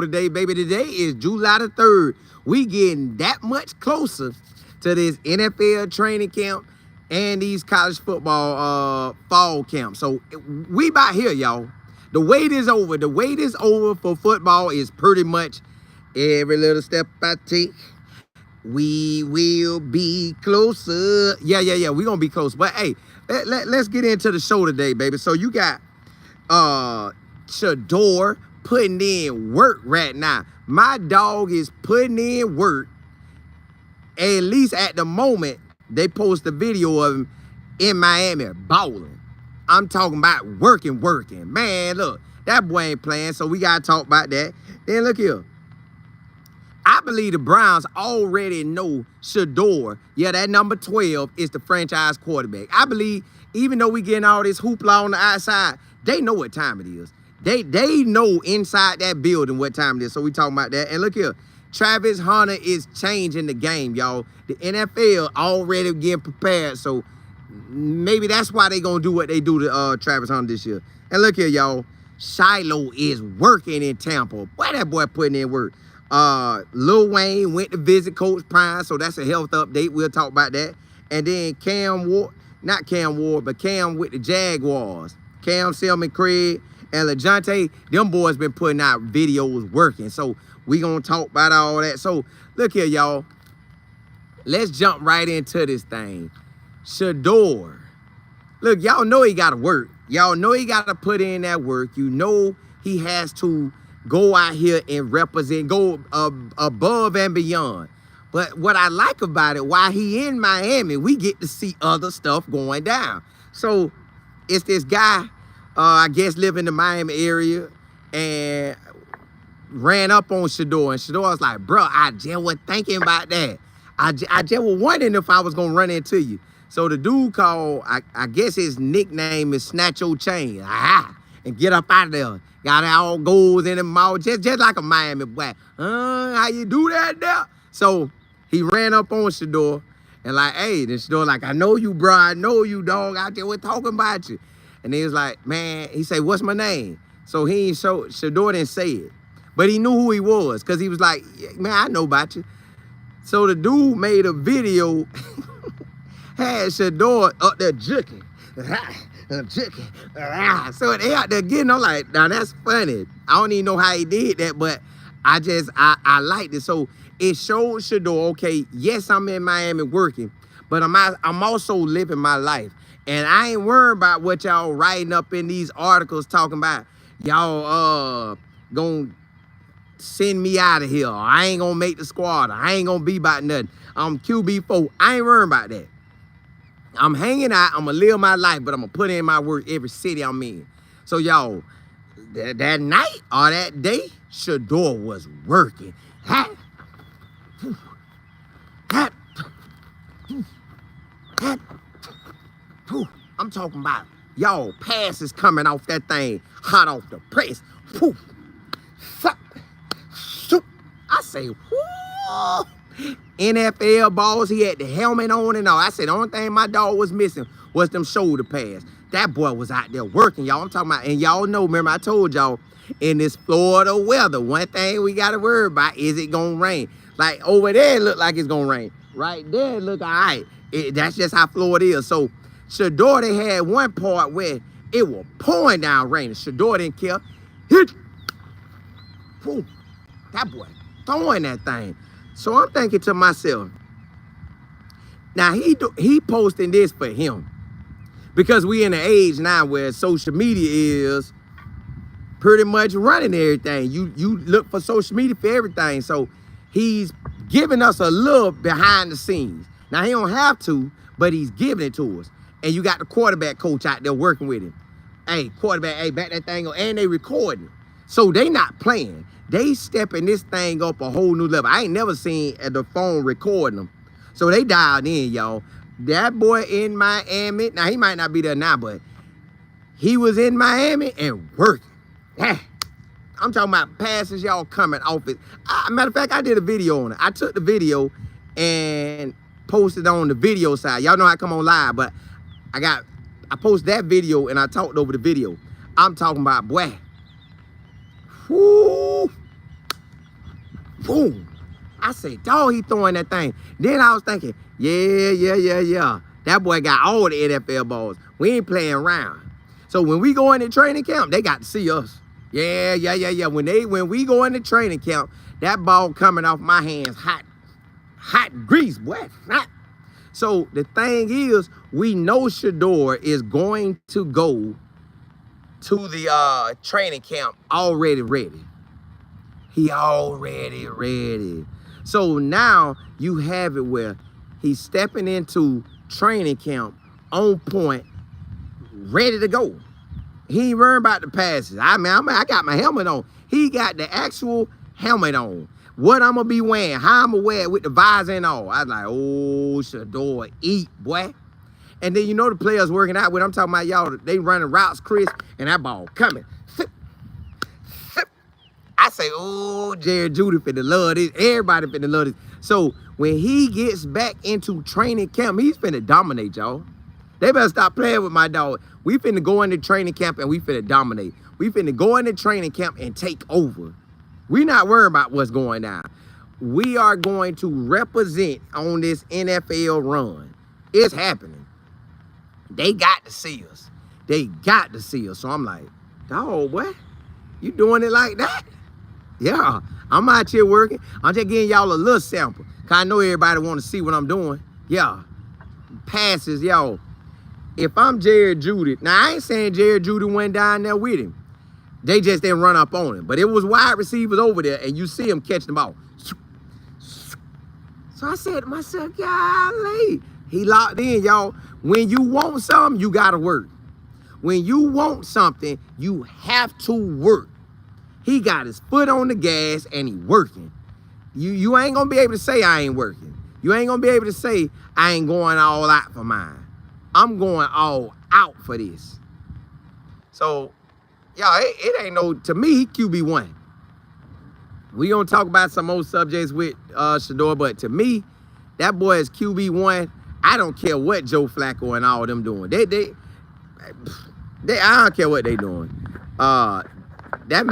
today, baby. Today is July the 3rd. We getting that much closer to this NFL training camp and these college football fall camp. So we about here, y'all. The wait is over. The wait is over for football. Is pretty much every little step I take, we will be closer. Yeah. We're going to be close. But, hey, let's get into the show today, baby. So you got Shedeur putting in work right now. My dog is putting in work. At least at the moment, they post a video of him in Miami balling. I'm talking about working. Man, look, that boy ain't playing, so we got to talk about that. Then look here. I believe the Browns already know Shedeur. Yeah, that number 12 is the franchise quarterback. I believe, even though we getting all this hoopla on the outside, they know what time it is. They know inside that building what time it is. So we talking about that. And look here, Travis Hunter is changing the game, y'all. The NFL already getting prepared. So maybe that's why they gonna do what they do to Travis Hunter this year. And look here, y'all. Shilo is working in Tampa. Boy, that boy putting in work. Lil Wayne went to visit Coach Prime, so that's a health update. We'll talk about that. And then Cam with the Jaguars. Cam, Selman, Craig, and LeJontay, them boys been putting out videos working. So we gonna talk about all that. So look here, y'all. Let's jump right into this thing. Shedeur. Look, y'all know he gotta work. Y'all know he gotta put in that work. You know he has to go out here and represent, go above and beyond. But what I like about it, while he in Miami, we get to see other stuff going down. So it's this guy, I guess, live in the Miami area and ran up on Shedeur. And Shedeur was like, bro, I just was thinking about that. I just was wondering if I was going to run into you. So the dude called, I guess his nickname is Snatch Your Chain. Aha, and get up out of there. Got all goals in the mouth, just like a Miami boy. How you do that there? So he ran up on Shedeur and like, hey, then Shedeur like, I know you, bro. I know you, dog. Out there, we're talking about you. And he was like, man, he said, what's my name? So he ain't show, Shedeur didn't say it. But he knew who he was because he was like, yeah, man, I know about you. So the dude made a video, had Shedeur up there juking. So they out there getting, I'm like, now that's funny. I don't even know how he did that, but I liked it. So it showed Shedeur, okay, yes, I'm in Miami working, but I'm also living my life. And I ain't worried about what y'all writing up in these articles talking about y'all gonna send me out of here. Or I ain't gonna make the squad. Or I ain't gonna be about nothing. I'm QB4. I ain't worried about that. I'm hanging out, I'm gonna live my life, but I'm gonna put in my work every city I'm in. So y'all, that night or that day, Shedeur was working. I'm talking about, y'all, passes coming off that thing, hot off the press. I say, whoo. NFL balls, he had the helmet on and all. I said the only thing my dog was missing was them shoulder pads. That boy was out there working, y'all. I'm talking about, and y'all know, remember I told y'all, in this Florida weather, one thing we got to worry about is it going to rain. Like over there, it look like it's going to rain. Right there, it look all right. That's just how Florida is. So Shedeur, they had one part where it was pouring down rain. Shedeur didn't care. Hit. Whew. That boy throwing that thing. So I'm thinking to myself, now he posting this for him because we in an age now where social media is pretty much running everything. You look for social media for everything. So he's giving us a little behind the scenes. Now he don't have to, but he's giving it to us. And you got the quarterback coach out there working with him. Hey, quarterback, hey, back that thing up. And they recording. So they not playing. They stepping this thing up a whole new level. I ain't never seen the phone recording them. So they dialed in, y'all. That boy in Miami, now he might not be there now, but he was in Miami and working. I'm talking about passes, y'all, coming off it. Matter of fact, I did a video on it. I took the video and posted on the video side. Y'all know I come on live, but I posted that video and I talked over the video. I'm talking about, boy. Whoo. boom. I said, dog, he throwing that thing. Then I was thinking, yeah. That boy got all the NFL balls. We ain't playing around. So when we go into training camp, they got to see us. Yeah. When we go into training camp, that ball coming off my hands, hot grease, boy, hot. So the thing is, we know Shedeur is going to go to the training camp already ready. He already ready. So now you have it where he's stepping into training camp on point, ready to go. He ain't worrying about the passes. I got my helmet on. He got the actual helmet on. What I'm gonna be wearing, how I'm gonna wear it with the visor and all. I was like, oh, Shedeur, eat, boy. And then you know the players working out with, I'm talking about y'all, they running routes, Chris, and that ball coming. I say, oh, Jerry Judy finna love this. Everybody finna love this. So when he gets back into training camp, he's finna dominate, y'all. They better stop playing with my dog. We finna go into training camp and we finna dominate. We finna go into training camp and take over. We not worried about what's going on. We are going to represent on this NFL run. It's happening. They got to see us. They got to see us. So I'm like, dog, what? You doing it like that? Yeah, I'm out here working. I'm just getting y'all a little sample. Cause I know everybody want to see what I'm doing. Yeah, passes, y'all. If I'm Jerry Judy, now I ain't saying Jerry Judy went down there with him. They just didn't run up on him. But it was wide receivers over there, and you see him catch the ball. So I said to myself, golly, he locked in, y'all. When you want something, you gotta work. When you want something, you have to work. He got his foot on the gas and he working. You ain't gonna be able to say I ain't working. You ain't gonna be able to say I ain't going all out for mine. I'm going all out for this. So, y'all, it ain't no, to me, he QB1. We gonna talk about some more subjects with Shedeur, but to me, that boy is QB1. I don't care what Joe Flacco and all them doing. They I don't care what they doing. That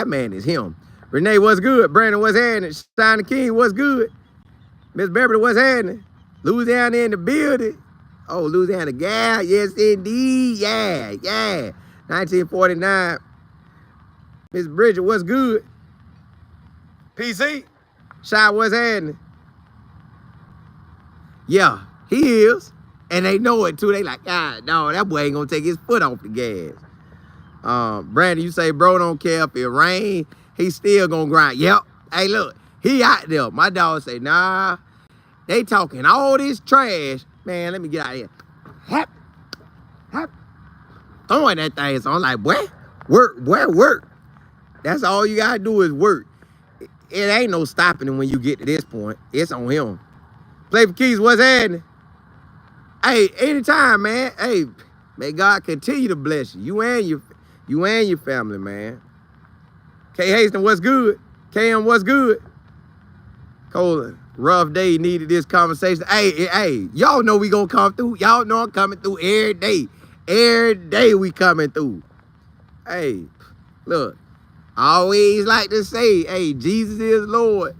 man is him. Renee, what's good? Brandon, what's happening? Steiner King, what's good? Miss Beverly, what's happening? Louisiana in the building. Oh, Louisiana gal, yes indeed. Yeah. 1949. Miss Bridget, what's good? PC, Shy, what's happening? Yeah, he is. And they know it too. They like, God, no, that boy ain't gonna take his foot off the gas. Brandon, you say, bro, don't care if it rain, he still gonna grind. Yep. Hey, look, he out there. My dog say, nah, they talking all this trash. Man, let me get out of here. Hap. Throwing that thing. So I'm like, boy, work. That's all you gotta do is work. It ain't no stopping him when you get to this point. It's on him. Play for Keys, what's happening? Hey, anytime, man. Hey, may God continue to bless you. You and your family, man. K. Hastings, what's good? KM, what's good? Colin, rough day, needed this conversation. Hey, y'all know we gonna come through. Y'all know I'm coming through every day. Every day we coming through. Hey, look, I always like to say, hey, Jesus is Lord.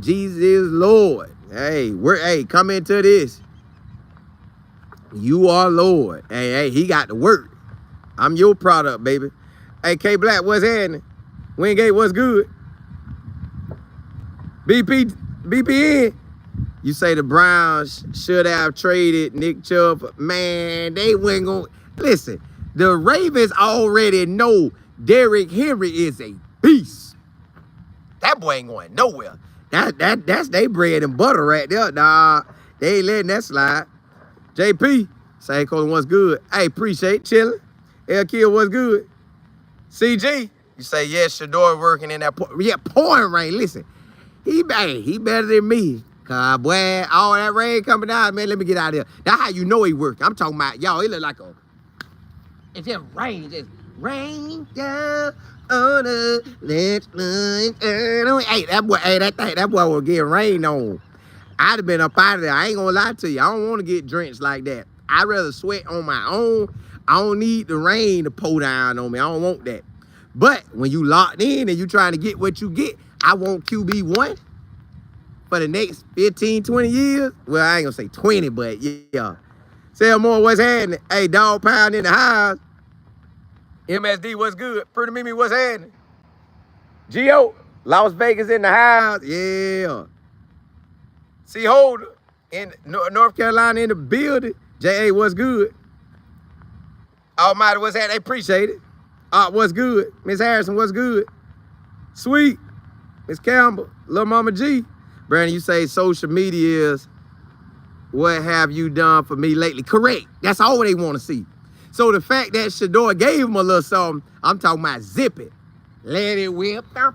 Jesus is Lord. Hey, come into this. You are Lord. Hey, he got to work. I'm your product, baby. Hey, K Black, what's happening? Wingate, what's good? BPN. You say the Browns should have traded Nick Chubb. Man, they wasn't going to. Listen, the Ravens already know Derrick Henry is a beast. That boy ain't going nowhere. That's they bread and butter right there. Nah, they ain't letting that slide. JP, say Colin, what's good? Hey, appreciate chilling. L Kill, what's good? CG, you say, yes, Shedeur working in that pouring rain. Listen, he better than me. Cause boy, all that rain coming down, man, let me get out of here. That's how you know he working. I'm talking about, y'all, it look like it's just rain down on the let's hey, that boy will get rained on. I'd have been up out of there. I ain't gonna lie to you. I don't want to get drenched like that. I'd rather sweat on my own. I don't need the rain to pour down on me. I don't want that. But when you locked in and you trying to get what you get, I want QB1 for the next 15, 20 years. Well, I ain't gonna say 20, but yeah. Sell more, what's happening? Hey, Dog Pound in the house. MSD, what's good? Pretty Mimi, what's happening? Gio, Las Vegas in the house. Yeah. C. Holder in North Carolina in the building. J.A., what's good? Almighty, what's happening? They appreciate it. What's good? Miss Harrison, what's good? Sweet. Miss Campbell, Lil Mama G. Brandon, you say social media is what have you done for me lately? Correct. That's all they want to see. So the fact that Shedeur gave him a little something, I'm talking about zip it. Let it whip. Let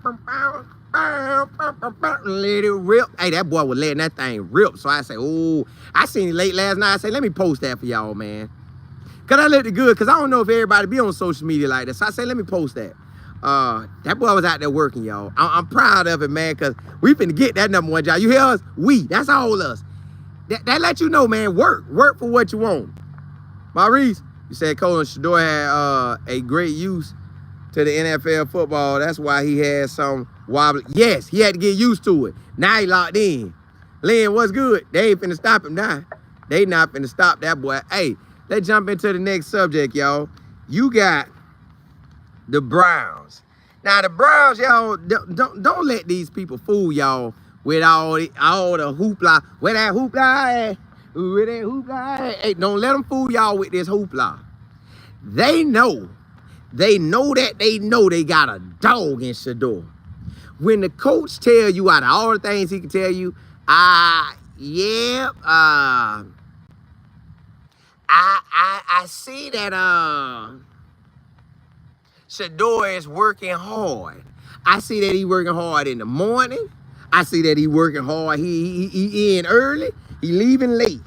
it rip. Hey, that boy was letting that thing rip. So I say, oh, I seen it late last night. I say, let me post that for y'all, man. Cause I looked it good, cause I don't know if everybody be on social media like that. So I say, let me post that. That boy was out there working, y'all. I'm proud of it, man, cause we finna get that #1 job. You hear us? That's all us. That let you know, man, work for what you want. Maurice, you said Colin Shedeur had a great use to the NFL football. That's why he had some wobbly. Yes, he had to get used to it. Now he locked in. Lynn, what's good? They ain't finna stop him now. They not finna stop that boy. Hey, let's jump into the next subject, y'all. You got the Browns. Now the Browns, y'all, don't let these people fool y'all with all the hoopla. Where that hoopla at? Where that hoopla at? Hey, don't let them fool y'all with this hoopla. They know that they got a dog in Shedeur. When the coach tell you out of all the things he can tell you, I see that Shedeur is working hard. I see that he working hard in the morning. I see that he working hard. He in early. He leaving late.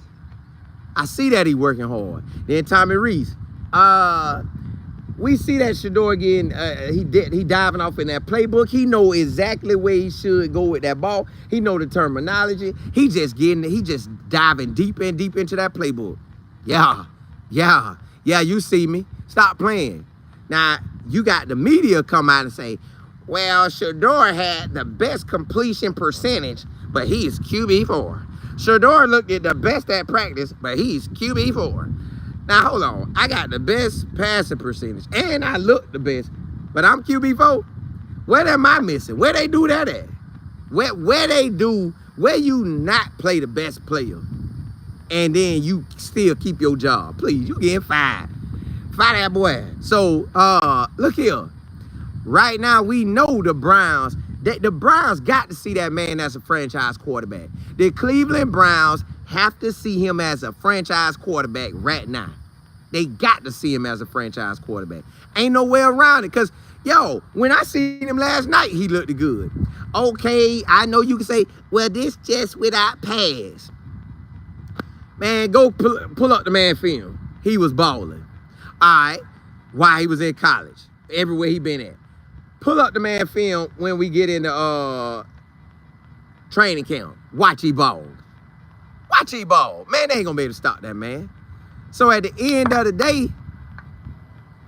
I see that he working hard. Then Tommy Reese. We see that Shedeur getting he diving off in that playbook. He know exactly where he should go with that ball. He know the terminology. He just diving deep into that playbook. Yeah, you see me. Stop playing. Now, you got the media come out and say, well, Shedeur had the best completion percentage, but he's QB4. Shedeur looked at the best at practice, but he's QB4. Now, hold on. I got the best passing percentage, and I look the best, but I'm QB4. Where am I missing? Where they do that at? Where you not play the best player, and then you still keep your job? Please, you getting fired. Fire that boy. So, look here. Right now, we know the Browns got to see that man as a franchise quarterback. The Cleveland Browns have to see him as a franchise quarterback right now. They got to see him as a franchise quarterback. Ain't no way around it. Because, yo, when I seen him last night, he looked good. Okay, I know you can say, well, this just without pass. Man, go pull up the man film. He was balling. All right, while he was in college. Everywhere he been at. Pull up the man film when we get into training camp. Watch he ball. Watch he ball. Man, they ain't gonna be able to stop that man. So at the end of the day,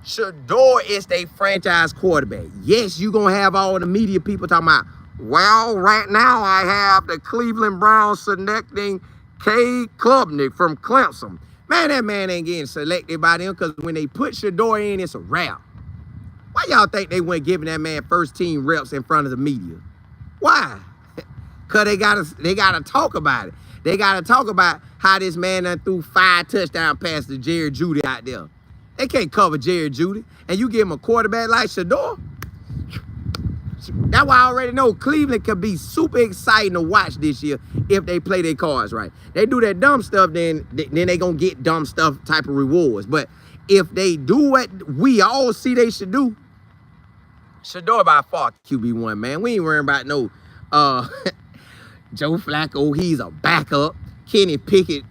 Shedeur is their franchise quarterback. Yes, you gonna have all the media people talking about, well, right now I have the Cleveland Browns selecting K. Klubnik from Clemson. Man, that man ain't getting selected by them because when they put Shedeur in, it's a wrap. Why y'all think they weren't giving that man first team reps in front of the media? Why? Because they gotta talk about it. They gotta talk about how this man done threw 5 touchdown passes to Jerry Jeudy out there. They can't cover Jerry Jeudy. And you give him a quarterback like Shedeur? That's why I already know Cleveland could be super exciting to watch this year if they play their cards right. They do that dumb stuff, then they gonna get dumb stuff type of rewards. But if they do what we all see they should do, Shedeur by far QB1, man. We ain't worrying about no Joe Flacco, he's a backup. Kenny Pickett,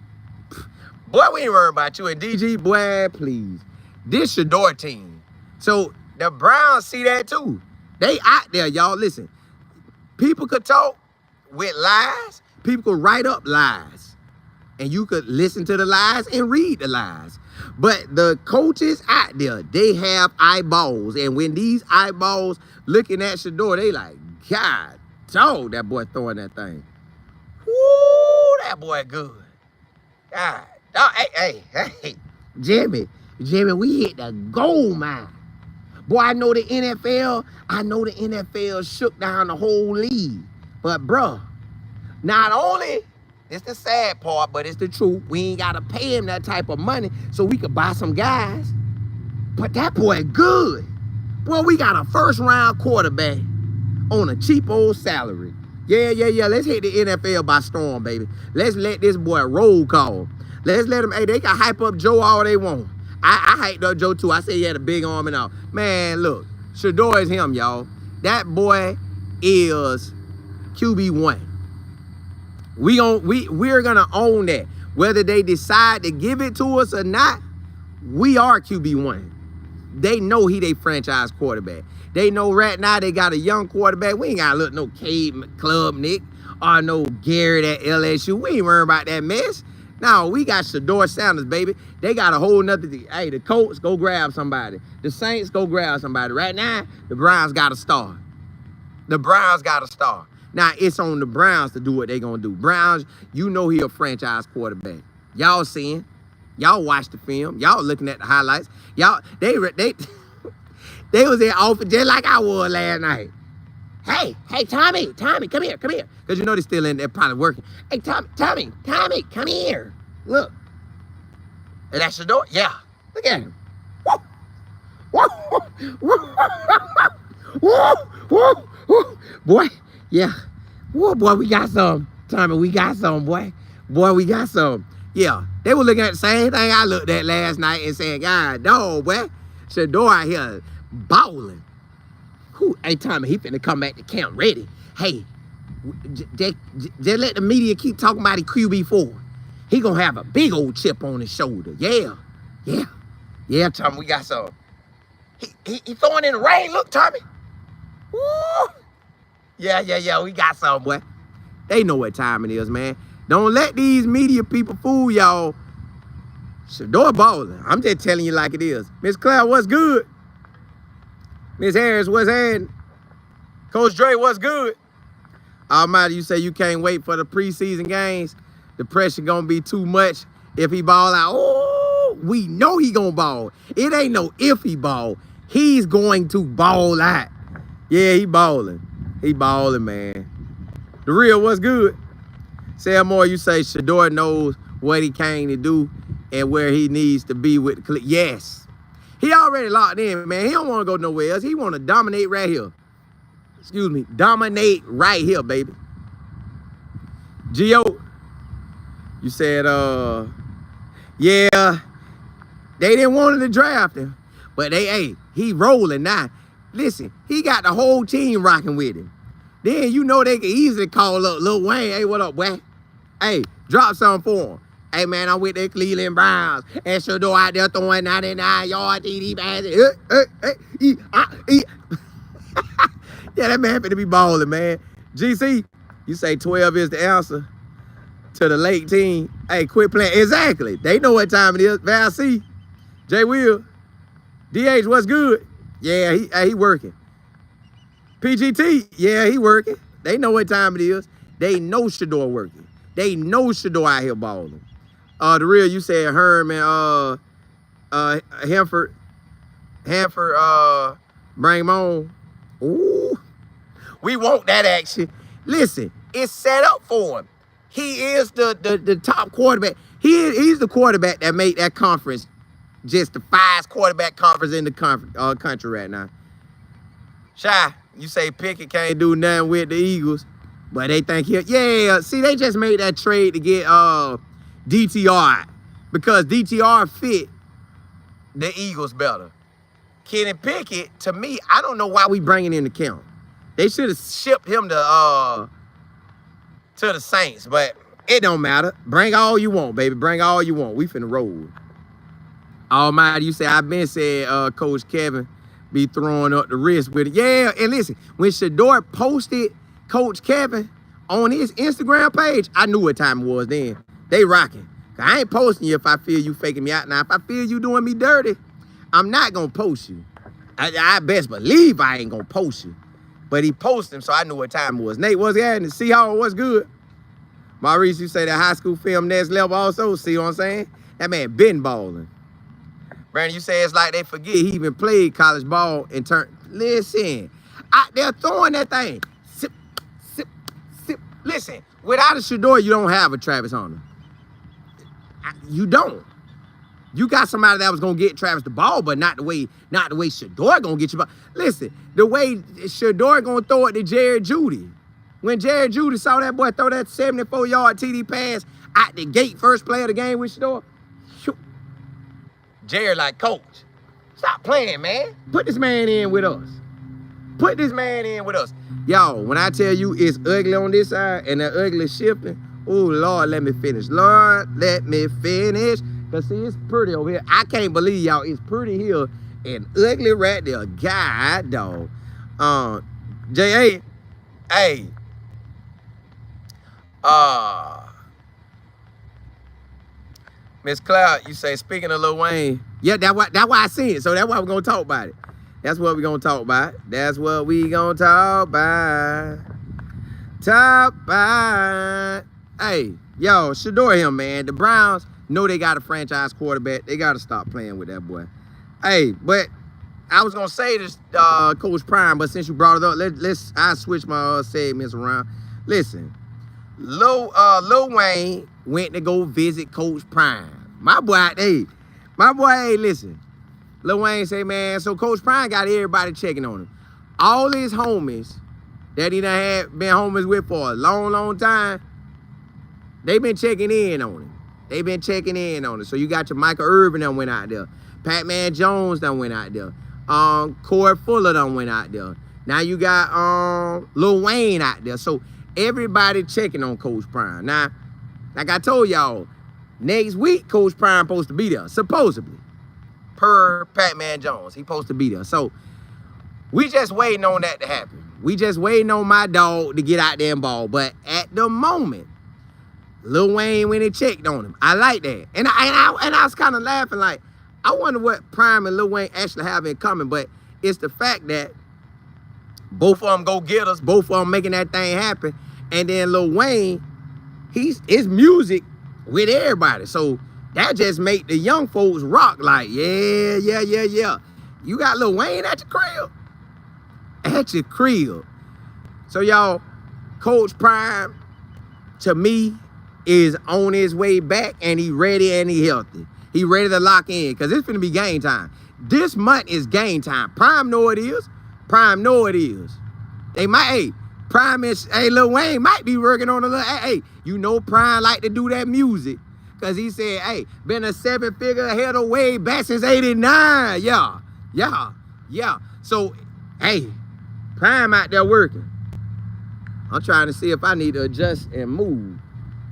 boy, we ain't worrying about you. And DG, boy, please. This Shedeur team. So the Browns see that too. They out there, y'all. Listen, people could talk with lies. People could write up lies. And you could listen to the lies and read the lies. But the coaches out there, they have eyeballs. And when these eyeballs looking at Shedeur, they like, God dog, that boy throwing that thing. Woo, that boy good. God, dog, hey, Jimmy, we hit the gold mine. Boy, I know the NFL shook down the whole league. But bruh, not only, it's the sad part, but it's the truth. We ain't gotta pay him that type of money so we could buy some guys. But that boy good. Boy, we got a first-round quarterback on a cheap old salary. Yeah. Let's hit the NFL by storm, baby. Let's let this boy roll call. Let's let him, hey, they can hype up Joe all they want. I hyped up Joe too. I said he had a big arm and all. Man, look, Shedeur is him, y'all. That boy is QB1. We're gonna own that. Whether they decide to give it to us or not, we are QB1. They know he they franchise quarterback. They know right now they got a young quarterback. We ain't gotta look no Cade Klubnik or no Garrett at LSU. We ain't worrying about that mess. No, we got Shilo Sanders, baby. They got a whole nother thing. Hey, the Colts, go grab somebody. The Saints, go grab somebody. Right now, the Browns got a star. Now, it's on the Browns to do what they gonna do. Browns, you know he a franchise quarterback. Y'all seeing. Y'all watch the film. Y'all looking at the highlights. Y'all, they was in office just like I was last night. Hey, Tommy, come here. Because you know they still in there probably working. Hey, Tommy, come here. Look. And that's the door? Yeah. Look at him. Boy, yeah. Whoa, boy, we got some. Tommy, we got some, boy. Boy, we got some. Yeah. They were looking at the same thing I looked at last night and saying, God, dog, boy. Shedeur out here balling. Hey, Tommy, he finna come back to camp ready. Hey, just let the media keep talking about the QB4. He gonna have a big old chip on his shoulder. Yeah, Tommy, we got some. He throwing in the rain. Look, Tommy. Woo. Yeah, we got some, boy. They know what time it is, man. Don't let these media people fool y'all. Shedeur balling. I'm just telling you like it is. Miss Clare, what's good? Miss Harris, what's happening? Coach Dre, what's good? Almighty, you say you can't wait for the preseason games. The pressure gonna be too much if he ball out. Oh, we know he gonna ball. It ain't no if he ball. He's going to ball out. Yeah, he balling. He balling, man. The real, what's good? Say more, you say Shedeur knows what he came to do and where he needs to be with the clique. Yes. He already locked in, man. He don't want to go nowhere else. He want to dominate right here. Excuse me. Dominate right here, baby. Gio, you said, yeah, they didn't want him to draft him. But he rolling now. Listen, he got the whole team rocking with him. Then you know they can easily call up Lil Wayne. Hey, what up, boy? Hey, drop something for him. Hey, man, I'm with the Cleveland Browns. And Shedeur out there throwing 99-yard TD passes. Yeah, that man finna be balling, man. GC, you say 12 is the answer to the late team. Hey, quit playing. Exactly. They know what time it is. Val C, J. Will, DH, what's good? Yeah, he working. PGT, yeah, he working. They know what time it is. They know Shedeur working. They know Shedeur out here balling. The real, you said Herman, Hanford, bring him on. Ooh, we want that action. Listen, it's set up for him. He is the top quarterback. He's the quarterback that made that conference just the 5 quarterback conference in the country right now. Shy, you say Pickett can't do nothing with the Eagles, but they think yeah. See, they just made that trade to get DTR because DTR fit the Eagles better. Kenny Pickett, to me, I don't know why we bringing him to camp. They should have shipped him to the Saints, but it don't matter. Bring all you want, baby. Bring all you want. We finna roll. Almighty, you say, I've been said Coach Kevin be throwing up the wrist with it. Yeah, and listen, when Shedeur posted Coach Kevin on his Instagram page, I knew what time it was then. They rocking. I ain't posting you if I feel you faking me out. Now, if I feel you doing me dirty, I'm not going to post you. I best believe I ain't going to post you. But he posted them, so I knew what time it was. Nate, what's happening? See how what's good? Maurice, you say that high school film next level also. See what I'm saying? That man been balling. Brandon, you say it's like they forget he even played college ball and turned. Listen, out there throwing that thing. Sip, sip, sip. Listen, without a Shedeur, you don't have a Travis Hunter. You don't. You got somebody that was gonna get Travis the ball, but not the way Shedeur gonna get you. Listen, the way Shedeur gonna throw it to Jared Judy. When Jared Judy saw that boy throw that 74-yard TD pass out the gate, first play of the game with Shedeur, Jared like, coach, stop playing, man. Put this man in with us. Put this man in with us. Y'all, when I tell you it's ugly on this side and the ugly shifting, oh, Lord, let me finish. Lord, let me finish. Because, see, it's pretty over here. I can't believe, y'all, it's pretty here and ugly right there. God, dog. J.A., hey. Miss Clare, you say, speaking of Lil Wayne, yeah, that's why I seen it. So that's why we're going to talk about it. That's what we're going to talk about. That's what we going to talk about. Talk about. Hey, yo, Shedeur him, man. The Browns know they got a franchise quarterback. They got to stop playing with that boy. Hey, but I was going to say this, Coach Prime, but since you brought it up, I switch my segments around. Listen, Lil Wayne went to go visit Coach Prime. My boy, hey, listen. Lil Wayne say, man, so Coach Prime got everybody checking on him. All his homies that he done had been homies with for a long, long time, they been checking in on him. They been checking in on him. So you got your Michael Irvin that went out there. Pat-Man Jones that went out there. Corey Fuller done went out there. Now you got Lil Wayne out there. So everybody checking on Coach Prime. Now, like I told y'all, next week Coach Prime supposed to be there, supposedly. Per Pat-Man Jones, he supposed to be there. So we just waiting on that to happen. We just waiting on my dog to get out there and ball. But at the moment, Lil Wayne went and checked on him. I like that. And I was kind of laughing like, I wonder what Prime and Lil Wayne actually have in common. But it's the fact that both of them go get us, both of them making that thing happen. And then Lil Wayne, his music with everybody. So that just make the young folks rock like, yeah. You got Lil Wayne at your crib? At your crib. So y'all, Coach Prime, to me, is on his way back and he ready and he healthy. He ready to lock in because it's finna be game time. This month is game time. Prime know it is. Prime know it is. They might, hey, Prime is, hey, Lil Wayne might be working on a little, hey, you know Prime like to do that music. Because he said, hey, been a 7-figure head away back since 89. Yeah. So, hey, Prime out there working. I'm trying to see if I need to adjust and move.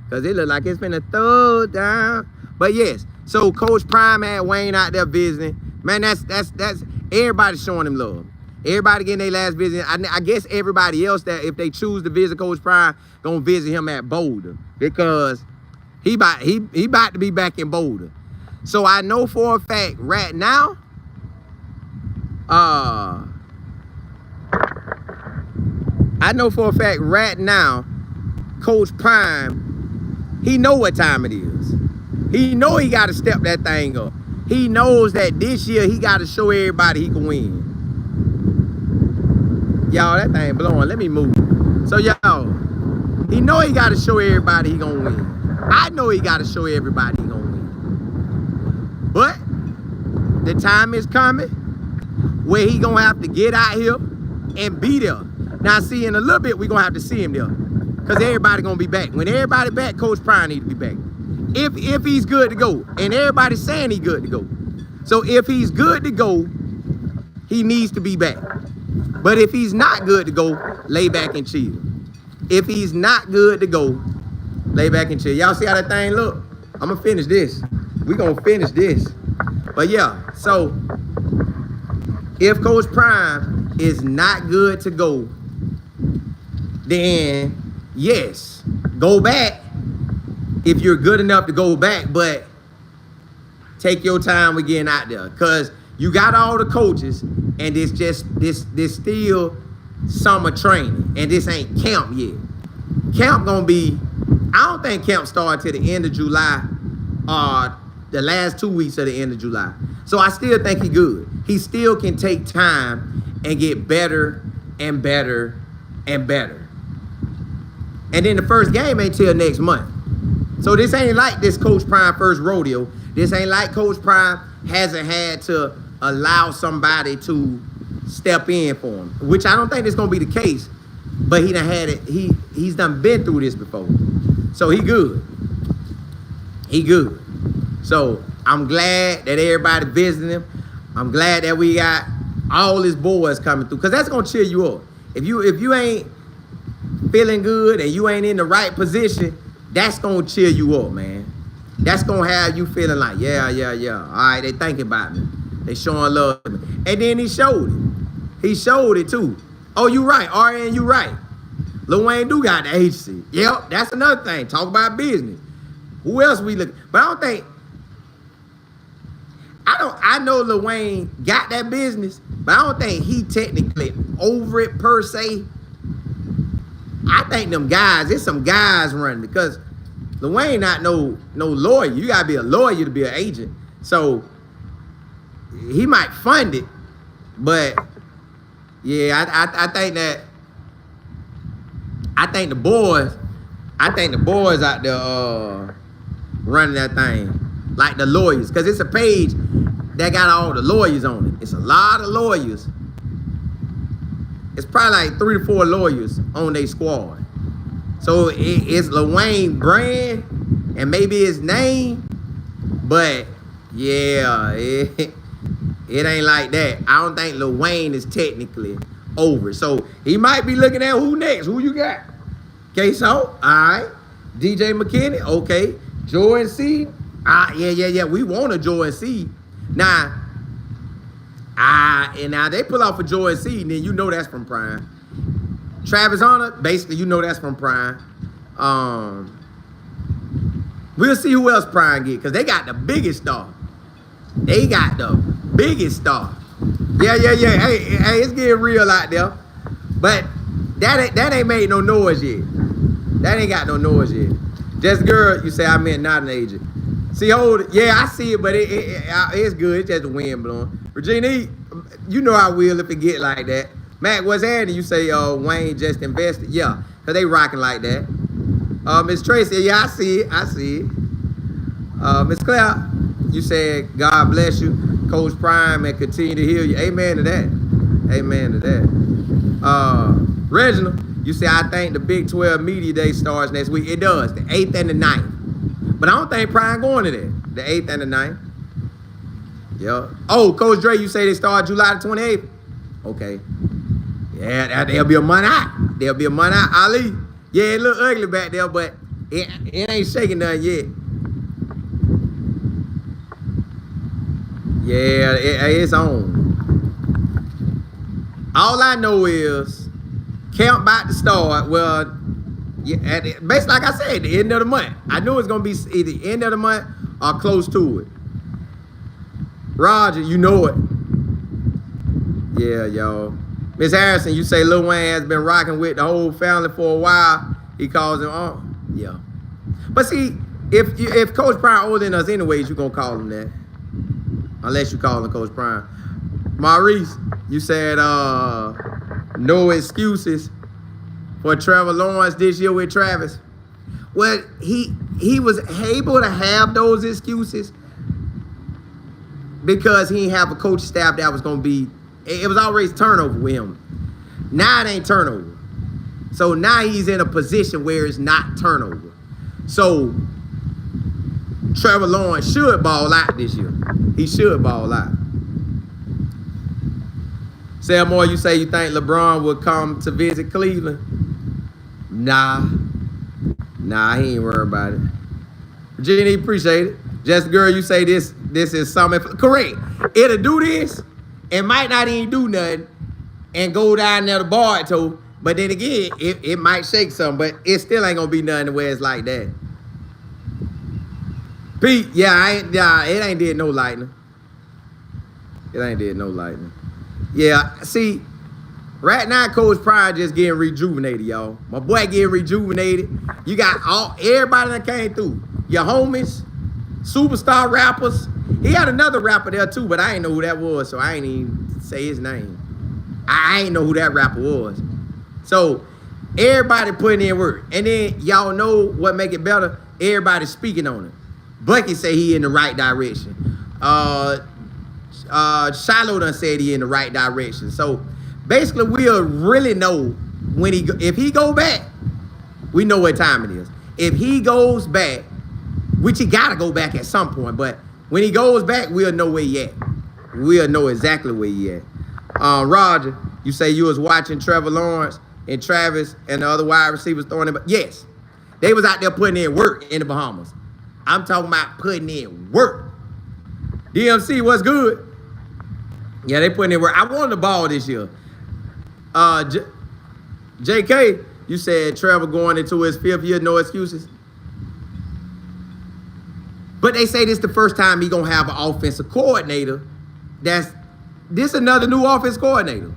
Because it look like it's been a throw down. But yes, so Coach Prime had Wayne out there visiting. Man, that's everybody showing him love. Everybody getting their last visit. I guess everybody else that if they choose to visit Coach Prime, gonna visit him at Boulder. Because he about to be back in Boulder. So I know for a fact right now, Coach Prime, he know what time it is. He know he got to step that thing up. He knows that this year he got to show everybody he can win. Y'all, that thing blowing. Let me move. So y'all, he know he got to show everybody he gonna win. I know he got to show everybody he gonna win. But the time is coming where he gonna have to get out here and be there. Now, see, in a little bit, we gonna have to see him there. Because everybody gonna be back. When everybody back, Coach Prime need to be back. If he's good to go. And everybody's saying he's good to go. So if he's good to go, he needs to be back. But if he's not good to go, lay back and chill. If he's not good to go, lay back and chill. Y'all see how that thing look? I'm gonna finish this. We gonna finish this. But yeah, so if Coach Prime is not good to go, then yes, go back if you're good enough to go back, but take your time with getting out there. Cause you got all the coaches and it's just this still summer training, and this ain't camp yet. Camp gonna be, I don't think camp started till the end of July, the last 2 weeks of the end of July. So I still think he good. He still can take time and get better and better and better. And then the first game ain't till next month. So this ain't like this Coach Prime first rodeo. This ain't like Coach Prime hasn't had to allow somebody to step in for him, which I don't think that's gonna be the case. But he done had it. He's done been through this before, so he good. He good. So I'm glad that everybody visiting him. I'm glad that we got all his boys coming through, because that's gonna cheer you up. If you ain't feeling good and you ain't in the right position, that's gonna cheer you up, man. That's gonna have you feeling like, yeah. All right, they thinking about me. They showing love to me. And then he showed it. He showed it too. Oh, you right, RN, you right. Lil Wayne do got the agency. Yep, that's another thing. Talk about business. Who else we look? But I don't think, I know Lil Wayne got that business, but I don't think he technically over it per se. I think them guys, it's some guys running, because Lil Wayne not no lawyer. You gotta be a lawyer to be an agent. So he might fund it, but yeah, I think that the boys out there running that thing, like the lawyers, because it's a page that got all the lawyers on it. It's a lot of lawyers. It's probably like 3 to 4 lawyers on their squad. So it's Lil Wayne brand and maybe his name, but yeah, it ain't like that. I don't think Lil Wayne is technically over. So he might be looking at who next. Who you got? K-So, all right. DJ McKinney, okay. Jordan C, yeah. We want a Jordan C. Now, and now they pull off a Jordan C, and then you know that's from Prime. Travis Hunter, basically you know that's from Prime. We'll see who else Prime get, because they got the biggest star. They got the biggest star. Yeah. Hey, it's getting real out there. But that ain't made no noise yet. That ain't got no noise yet. Just girl, you say I meant not an agent. See, hold it. Yeah, I see it, but it's good. It's just the wind blowing. Regina, you know I will if it get like that. Mac, what's happening? You say Wayne just invested. Yeah, because they rocking like that. Miss Tracy, yeah, I see it. Miss Clare, you said God bless you, Coach Prime, and continue to heal you. Amen to that. Amen to that. Reginald, you say I think the Big 12 Media Day starts next week. It does, the 8th and the 9th. But I don't think Prime going to that. The 8th and the 9th. Yeah. Oh, Coach Dre, you say they start July the 28th? Okay. Yeah, they'll be a month out. They'll be a month out. Ali, yeah, it look ugly back there, but it ain't shaking nothing yet. Yeah, it's on. All I know is camp about to start. Well, yeah, basically, like I said, the end of the month. I knew it's going to be either the end of the month or close to it. Roger, you know it. Yeah, y'all. Miss Harrison, you say Lil Wayne has been rocking with the whole family for a while. He calls him on. Yeah. But see, if Coach Prime older than us anyways, you're going to call him that. Unless you call him Coach Prime. Maurice, you said no excuses for Trevor Lawrence this year with Travis. Well, he was able to have those excuses because he didn't have a coach staff that was going to be, it was always turnover with him. Now it ain't turnover. So now he's in a position where it's not turnover. So Trevor Lawrence should ball out this year. He should ball out. Sam Moore, you say you think LeBron would come to visit Cleveland? Nah, he ain't worried about it. Virginia, appreciate it. Just girl, you say this is something. Correct. It'll do this and might not even do nothing and go down there to bar too. But then again, it might shake something, but it still ain't gonna be nothing where it's like that. Pete, it ain't did no lightning. It ain't did no lightning. Yeah, see, Right now, Coach Prime just getting rejuvenated, y'all. My boy getting rejuvenated. You got everybody that came through. Your homies, superstar rappers. He had another rapper there too, but I ain't know who that was, so I ain't even say his name. I ain't know who that rapper was. So everybody putting in work. And then y'all know what make it better? Everybody speaking on it. Bucky say he in the right direction. Shilo done said he in the right direction. So basically, we'll really know when if he go back, we know what time it is. If he goes back, which he gotta go back at some point, but when he goes back, we'll know where he at. We'll know exactly where he at. Roger, you say you was watching Trevor Lawrence and Travis and the other wide receivers throwing it, but yes, they was out there putting in work in the Bahamas. I'm talking about putting in work. DMC, what's good? Yeah, they putting in work. I won the ball this year. JK, you said Trevor going into his 5th year, no excuses. But they say this the first time he gonna have an offensive coordinator. This another new offense coordinator.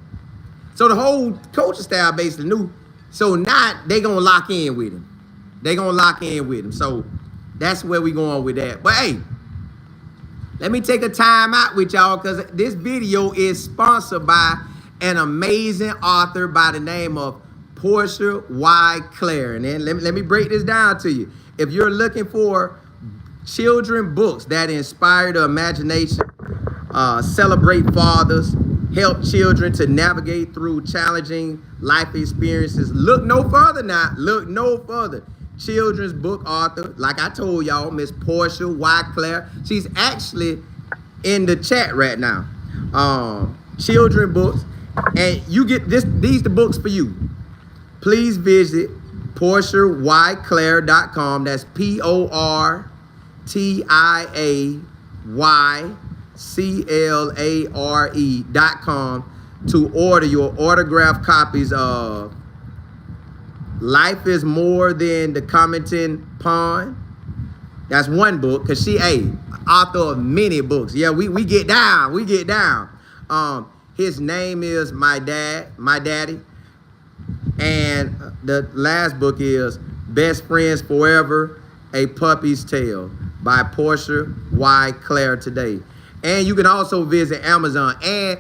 So the whole coaching staff basically new. So now they gonna lock in with him. They gonna lock in with him. So that's where we going with that. But hey, let me take a time out with y'all because this video is sponsored by an amazing author by the name of Portia Clare. And then let me break this down to you. If you're looking for children books that inspire the imagination, celebrate fathers, help children to navigate through challenging life experiences, look no further now. Look no further. Children's book author, like I told y'all, Miss Portia Clare. She's actually in the chat right now. Children books. And you get these the books for you. Please visit PortiaYClare.com. That's PortiaYClare.com to order your autographed copies of Life is More Than the Commenting Pond. That's one book, because she author of many books. Yeah, we get down. We get down. His name is My Daddy. And the last book is Best Friends Forever, A Puppy's Tale by Portia Clare today. And you can also visit Amazon. And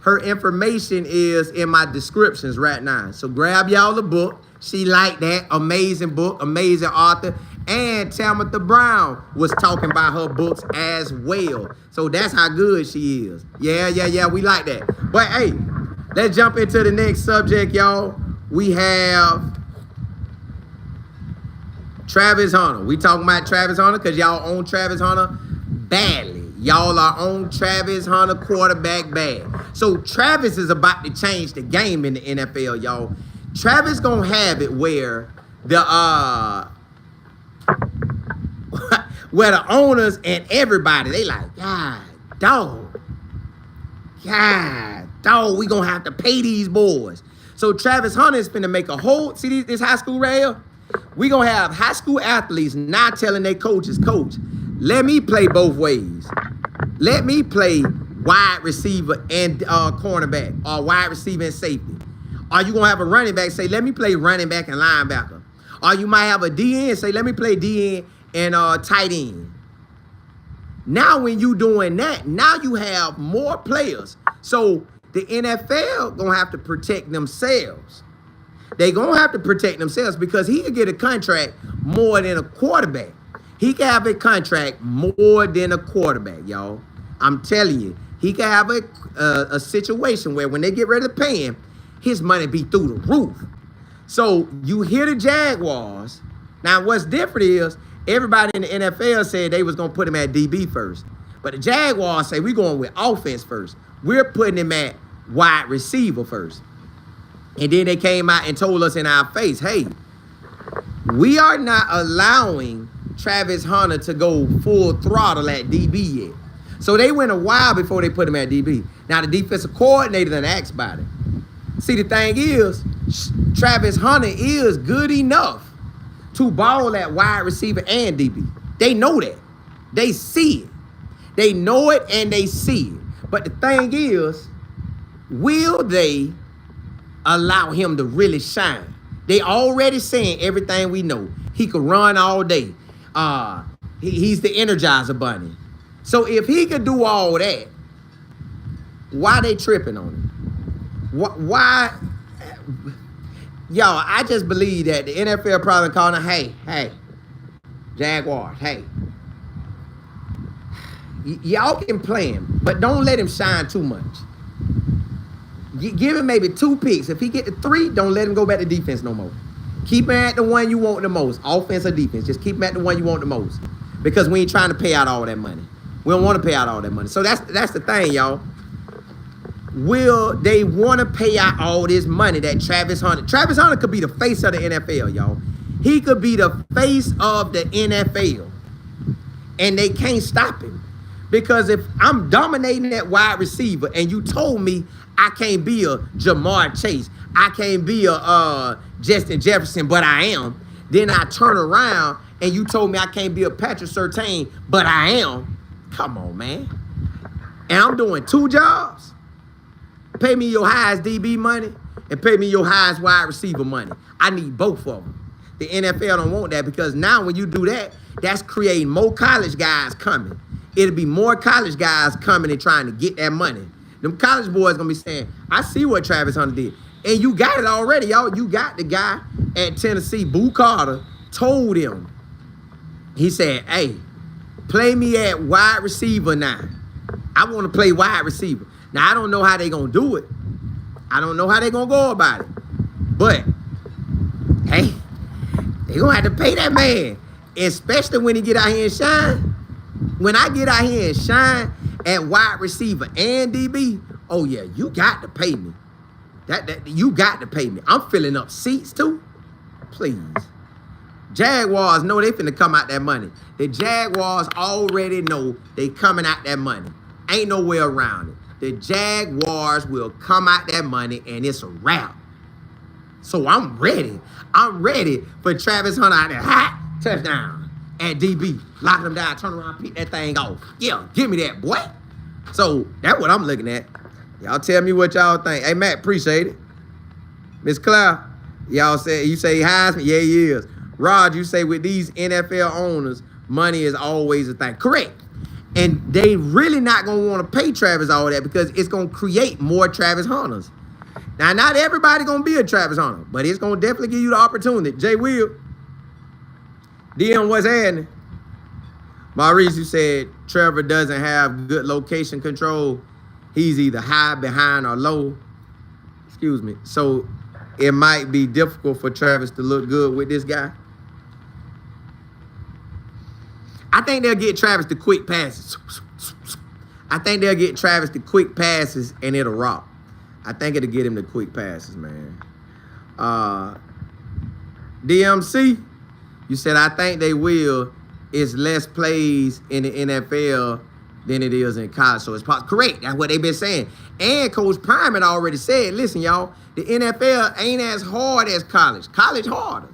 her information is in my descriptions right now. So grab y'all the book. She liked that. Amazing book, amazing author. And Tamitha Brown was talking about her books as well. So that's how good she is. Yeah, we like that. But hey, let's jump into the next subject, y'all. We have Travis Hunter. We talking about Travis Hunter because y'all own Travis Hunter badly. Y'all are on Travis Hunter quarterback bad. So Travis is about to change the game in the NFL, y'all. Travis gonna have it where the owners and everybody, they like, God, dog, we gonna have to pay these boys. So Travis Hunter is finna make a whole, see this high school right here? We gonna have high school athletes not telling their coaches, coach, let me play both ways. Let me play wide receiver and cornerback, or wide receiver and safety. Or you gonna have a running back say, let me play running back and linebacker. Or you might have a DN say, let me play DN and tight end. Now when you doing that, now you have more players. So the NFL gonna have to protect themselves. They gonna have to protect themselves because he could get a contract more than a quarterback. He can have a contract more than a quarterback, y'all. I'm telling you, he can have a situation where when they get ready to pay him, his money be through the roof. So you hear the Jaguars. Now what's different is everybody in the NFL said they was gonna put him at DB first. But the Jaguars say we're going with offense first. We're putting him at wide receiver first. And then they came out and told us in our face, hey, we are not allowing Travis Hunter to go full throttle at DB yet. So they went a while before they put him at DB. Now the defensive coordinator done asked about it. See, the thing is, Travis Hunter is good enough to ball at wide receiver and DB. They know that. They see it. They know it and they see it. But the thing is, will they allow him to really shine. They already saying everything we know. He could run all day. He's the Energizer Bunny. So if he could do all that, why they tripping on him? Why? Y'all, I just believe that the NFL probably calling, hey, Jaguars, hey. Y'all can play him, but don't let him shine too much. Give him maybe 2 picks. If he get to 3, don't let him go back to defense no more. Keep him at the one you want the most, offense or defense. Just keep him at the one you want the most, because we ain't trying to pay out all that money. We don't want to pay out all that money. So that's the thing, y'all. Will they want to pay out all this money that Travis Hunter could be the face of the NFL, y'all. He could be the face of the NFL, and they can't stop him. Because if I'm dominating that wide receiver and you told me I can't be a Jamar Chase, I can't be a Justin Jefferson, but I am, then I turn around and you told me I can't be a Patrick Surtain, but I am. Come on, man. And I'm doing 2 jobs. Pay me your highest DB money and pay me your highest wide receiver money. I need both of them. The NFL don't want that, because now when you do that, that's creating more college guys coming. It'll be more college guys coming and trying to get that money. Them college boys gonna be saying, I see what Travis Hunter did. And you got it already, y'all. You got the guy at Tennessee, Boo Carter, told him. He said, hey, play me at wide receiver now. I want to play wide receiver. Now, I don't know how they gonna do it. I don't know how they gonna go about it. But, hey, they gonna have to pay that man. Especially when he get out here and shine. When I get out here and shine at wide receiver and DB, oh yeah, you got to pay me. You got to pay me. I'm filling up seats too. Please. Jaguars know they finna come out that money. The Jaguars already know they coming out that money. Ain't no way around it. The Jaguars will come out that money and it's a wrap. So I'm ready. I'm ready for Travis Hunter out there. Hot touchdown. At DB, lock them down, turn around, pick that thing off. Yeah, give me that, boy. So that's what I'm looking at. Y'all tell me what y'all think. Hey, Matt, appreciate it. Miss Clare, you say he Heisman? Yeah, he is. Rod, you say with these NFL owners, money is always a thing. Correct. And they really not going to want to pay Travis all that, because it's going to create more Travis Hunters. Now, not everybody going to be a Travis Hunter, but it's going to definitely give you the opportunity. Jay Will. Deion, what's happening? Maurice, you said Trevor doesn't have good location control. He's either high, behind, or low. Excuse me. So it might be difficult for Travis to look good with this guy. I think they'll get Travis the quick passes. I think they'll get Travis the quick passes and it'll rock. I think it'll get him the quick passes, man. DMC. You said, I think they will. It's less plays in the NFL than it is in college. So it's possible. Correct. That's what they've been saying. And Coach Prime had already said, listen, y'all, the NFL ain't as hard as college. College harder.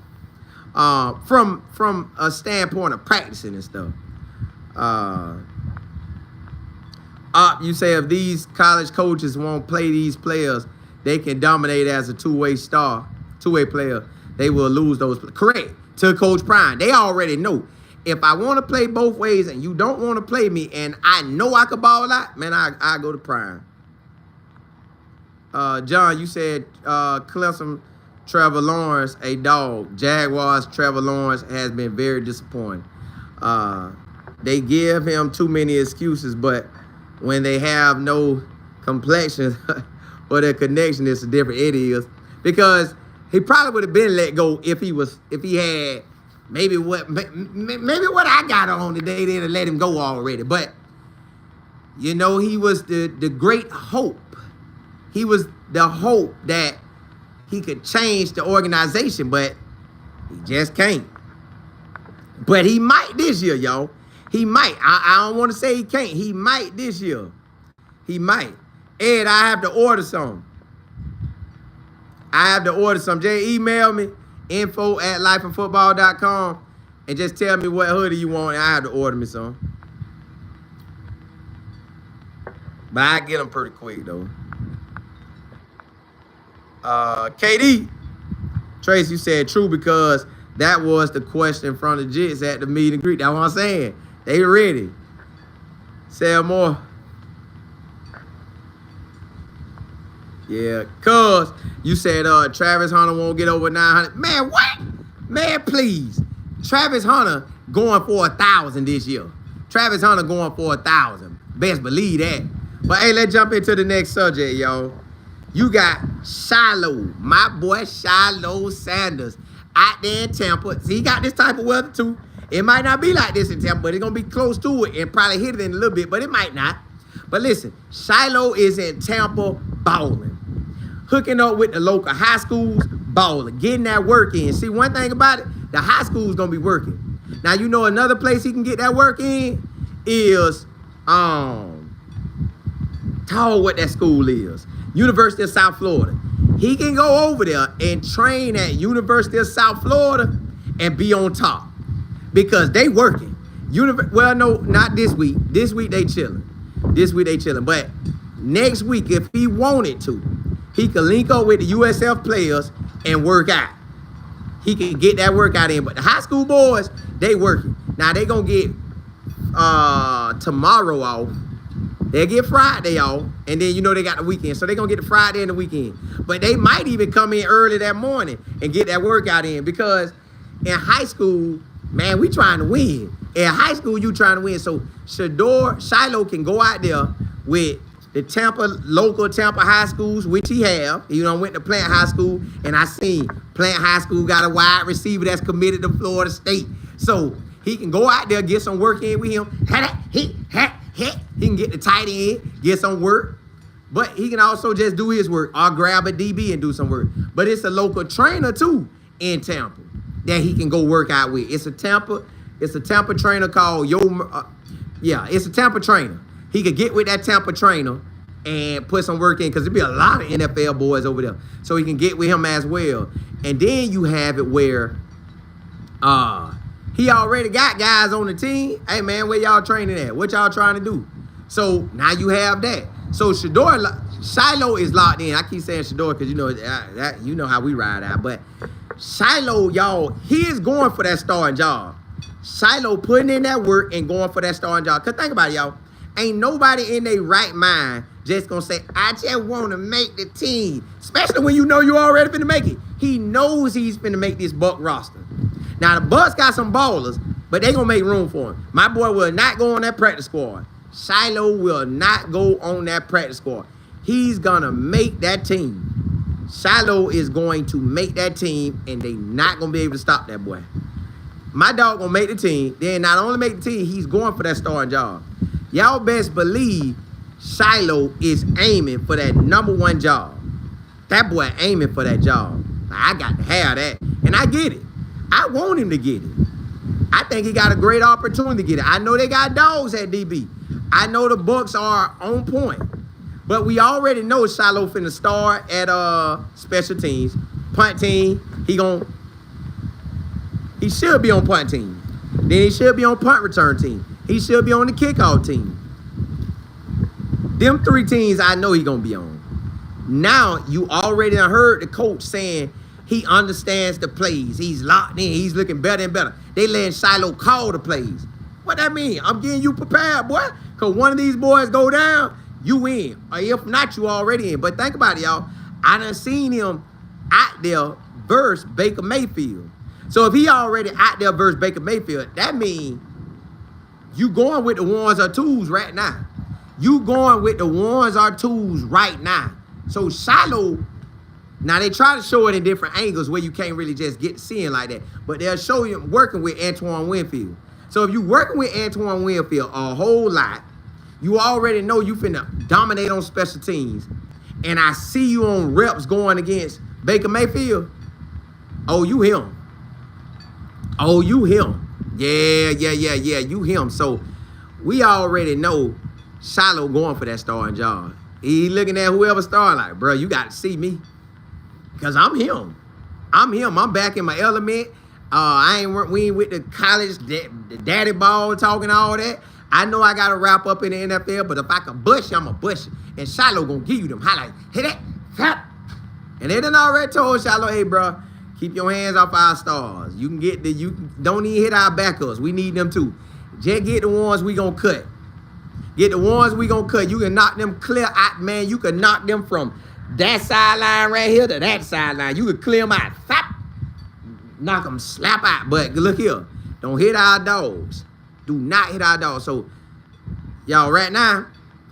From a standpoint of practicing and stuff. You say if these college coaches won't play these players, they can dominate as a two-way player. They will lose those. Correct. To Coach Prime, they already know. If I want to play both ways and you don't want to play me and I know I could ball out, man, I go to Prime. John, you said Clemson, Trevor Lawrence, a dog. Jaguars, Trevor Lawrence has been very disappointing. They give him too many excuses, but when they have no complexion or their connection, it's different. It is. Because he probably would have been let go if he had maybe what I got on today, they'd have let him go already. But you know, he was the great hope. He was the hope that he could change the organization, but he just can't. But he might this year, y'all. He might. I don't want to say he can't. He might this year. He might. Ed, I have to order some. Jay, email me, info@lifeandfootball.com, and just tell me what hoodie you want, and I have to order me some. But I get them pretty quick, though. KD, Tracy said true because that was the question from the Jits at the meet and greet. That's what I'm saying. They ready. Say more. Yeah, cuz you said Travis Hunter won't get over 900. Man, what? Man, please. Travis Hunter going for 1,000 this year. Travis Hunter going for 1,000. Best believe that. But hey, let's jump into the next subject, y'all. You got Shilo, my boy Shilo Sanders, out there in Tampa. See, he got this type of weather too. It might not be like this in Tampa, but it's going to be close to it and probably hit it in a little bit, but it might not. But listen, Shilo is in Tampa balling. Hooking up with the local high schools, balling, getting that work in. See, one thing about it, the high school's going to be working. Now, you know another place he can get that work in is, tell what that school is. University of South Florida. He can go over there and train at University of South Florida and be on top because they working. Well, no, not this week. This week they chilling. But next week, if he wanted to, he could link up with the USF players and work out. He can get that workout in. But the high school boys, they working. Now they gonna get tomorrow off. They'll get Friday off, and then you know they got the weekend. So they're going to get the Friday and the weekend. But they might even come in early that morning and get that workout in because in high school, man, we trying to win. In high school, you trying to win. So Shilo can go out there with the local Tampa high schools, which he have. You know, went to Plant High School, and I seen Plant High School got a wide receiver that's committed to Florida State. So he can go out there, get some work in with him. He can get the tight end, get some work, but he can also just do his work or grab a DB and do some work. But it's a local trainer too in Tampa that he can go work out with. It's a Tampa trainer called it's a Tampa trainer. He could get with that Tampa trainer and put some work in because there'll be a lot of NFL boys over there. So he can get with him as well. And then you have it where he already got guys on the team. Hey, man, where y'all training at? What y'all trying to do? So now you have that. So Shilo is locked in. I keep saying Shedeur because you know how we ride out. But Shilo, y'all, he is going for that starting job. Shilo putting in that work and going for that starting job. Because think about it, y'all. Ain't nobody in their right mind just going to say, I just want to make the team. Especially when you know you already finna make it. He knows he's finna make this Bucs roster. Now, the Bucs got some ballers, but they going to make room for him. My boy will not go on that practice squad. Shilo will not go on that practice squad. He's going to make that team. Shilo is going to make that team, and they not going to be able to stop that boy. My dog going to make the team. Then not only make the team, he's going for that starting job. Y'all best believe Shilo is aiming for that #1 job. That boy aiming for that job. I got to have that, and I get it. I want him to get it. I think he got a great opportunity to get it. I know they got dogs at DB. I know the Bucs are on point. But we already know Shilo finna start at special teams. Punt team, he should be on punt team. Then he should be on punt return team. He should be on the kickoff team. Them 3 teams I know he gonna be on. Now, you already heard the coach saying he understands the plays. He's locked in. He's looking better and better. They letting Shilo call the plays. What that mean? I'm getting you prepared, boy. Because one of these boys go down, you in. Or if not, you already in. But think about it, y'all. I done seen him out there versus Baker Mayfield. So if he already out there versus Baker Mayfield, that means you going with the ones or twos right now. You going with the ones or twos right now. So Shilo, now they try to show it in different angles where you can't really just get seeing like that. But they'll show you working with Antoine Winfield. So if you working with Antoine Winfield a whole lot, you already know you finna dominate on special teams. And I see you on reps going against Baker Mayfield. Oh, you him. Oh, you him. Yeah, you him. So we already know Shilo going for that starting job. He looking at whoever starting like, bro, you got to see me. Because I'm him. I'm back in my element. We ain't with the college, the daddy ball talking all that. I know I got to wrap up in the NFL, but if I can bush you, I'm going to bush you. And Shilo going to give you them highlights. Hit that, And they done already told Shilo, hey, bro, keep your hands off our stars. You don't even hit our backups. We need them too. Just get the ones we gonna cut. Get the ones we gonna cut. You can knock them clear out, man. You can knock them from that sideline right here to that sideline. You can clear them out. Slap. Knock them slap out. But look here. Don't hit our dogs. Do not hit our dogs. So, y'all, right now,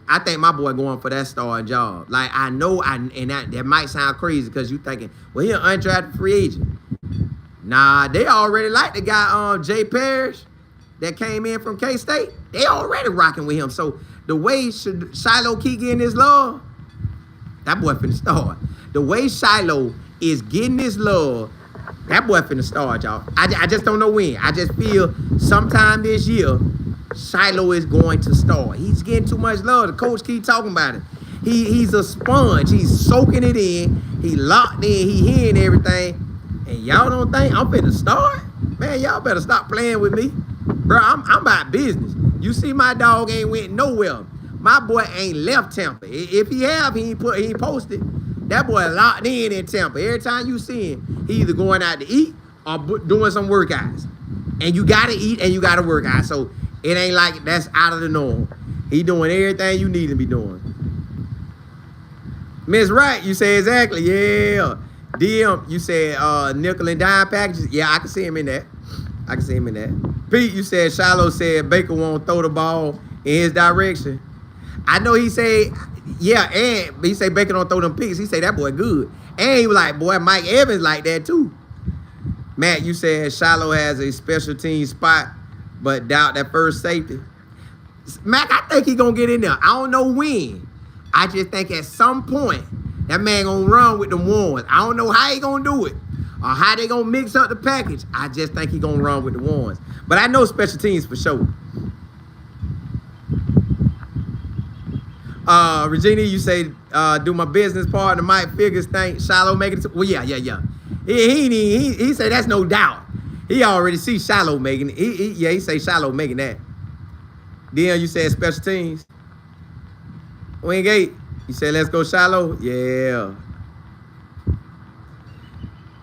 I think my boy going for that starting job. Like, I know, and that might sound crazy because you thinking, well, he an undrafted free agent. Nah, they already like the guy, Jay Parrish, that came in from K-State. They already rocking with him. So, the way Shilo keep getting this love, that boy finna start. The way Shilo is getting this love, that boy finna start, y'all. I just don't know when. I just feel sometime this year, Shilo is going to start. He's getting too much love. The coach keep talking about it. He's a sponge. He's soaking it in. He locked in. He hearing everything. And y'all don't think I'm finna start? Man, y'all better stop playing with me. Bro, I'm about business. You see my dog ain't went nowhere. My boy ain't left Tampa. If he have, he ain't posted. That boy locked in Tampa. Every time you see him, he either going out to eat or doing some workouts. And you got to eat and you got to work out. So it ain't like that's out of the norm. He doing everything you need to be doing. Miss Wright, you say exactly. Yeah. DM, you said nickel and dime packages. Yeah, I can see him in that. I can see him in that. Pete, you said Shilo said Baker won't throw the ball in his direction. I know he said, yeah, and he say Baker don't throw them picks. He say that boy good. And he was like, boy, Mike Evans like that too. Matt, you said Shilo has a special team spot, but doubt that first safety. Mac, I think he gonna get in there. I don't know when. I just think at some point, that man gonna run with the ones. I don't know how he gonna do it or how they gonna mix up the package. I just think he gonna run with the ones. But I know special teams for sure. Regina, you say, do my business partner Mike Figgs think Shilo making it? Well, yeah. He say that's no doubt. He already see Shilo making it. He say Shilo making that. Deion, you said special teams. Wingate, you said let's go Shilo. Yeah.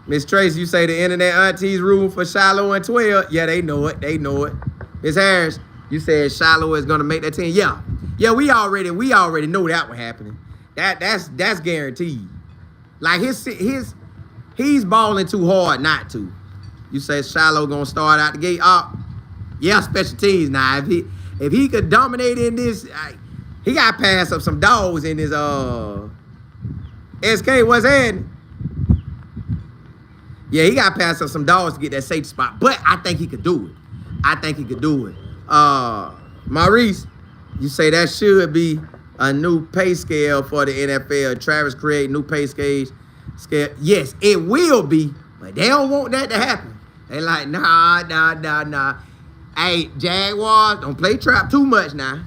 Miss Tracy, you say the internet aunties room for Shilo and 12. Yeah, they know it. They know it. Miss Harris, you said Shilo is gonna make that team. Yeah. Yeah, we already know that was happening. That's guaranteed. Like he's balling too hard not to. You say Shilo gonna start out the gate. Yeah, special teams now. If he could dominate in this, he got to pass up some dogs in his SK. What's happening? Yeah, he got to pass up some dogs to get that safety spot. But I think he could do it. Maurice, you say that should be a new pay scale for the NFL. Travis create new pay scale. Yes, it will be, but they don't want that to happen. They like, nah. Hey, Jaguars, don't play trap too much now.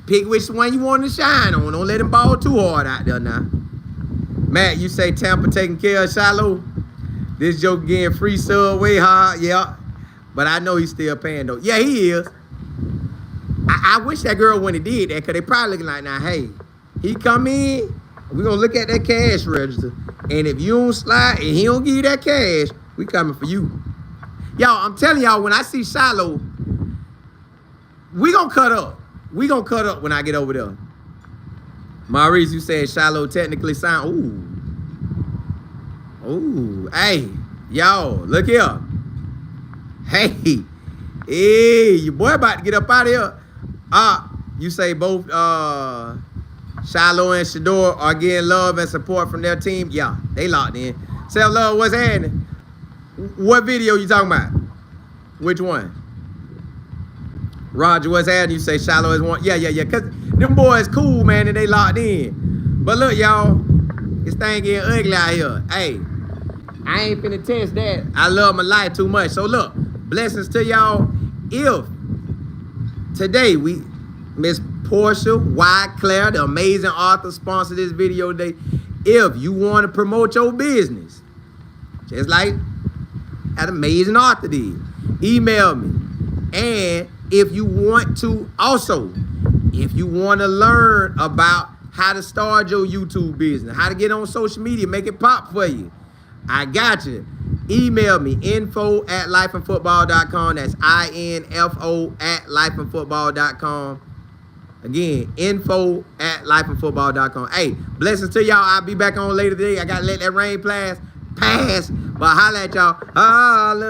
Pick which one you want to shine on. Don't let him ball too hard out there now. Matt, you say Tampa taking care of Shilo. This joke getting free sub way hard. Yeah, but I know he's still paying though. Yeah, he is. I wish that girl when he did that, because they probably looking like, now, hey, he come in, we're going to look at that cash register. And if you don't slide and he don't give you that cash, we coming for you. Y'all, I'm telling y'all, when I see Shilo, we going to cut up. We going to cut up when I get over there. Maurice, you said Shilo technically signed. Ooh, hey, y'all, look here. Hey, your boy about to get up out of here. You say both Shilo and Shedeur are getting love and support from their team. Yeah, they locked in. Self love, what's happening? What video you talking about? Which one? Roger, what's happening? You say Shilo is one. Yeah. Cause them boys cool, man, and they locked in. But look, y'all, this thing getting ugly out here. Hey, I ain't finna test that. I love my life too much. So look, blessings to y'all. If today Miss Portia, Clare, the amazing author, sponsor this video today. If you want to promote your business, just like that amazing author did, email me. And if you want to learn about how to start your YouTube business, how to get on social media, make it pop for you. I got you. Email me, info@lifeandfootball.com. That's info@lifeandfootball.com. Again, info@lifeandfootball.com. Hey, blessings to y'all. I'll be back on later today. I got to let that rain pass. But holla at y'all. Holla.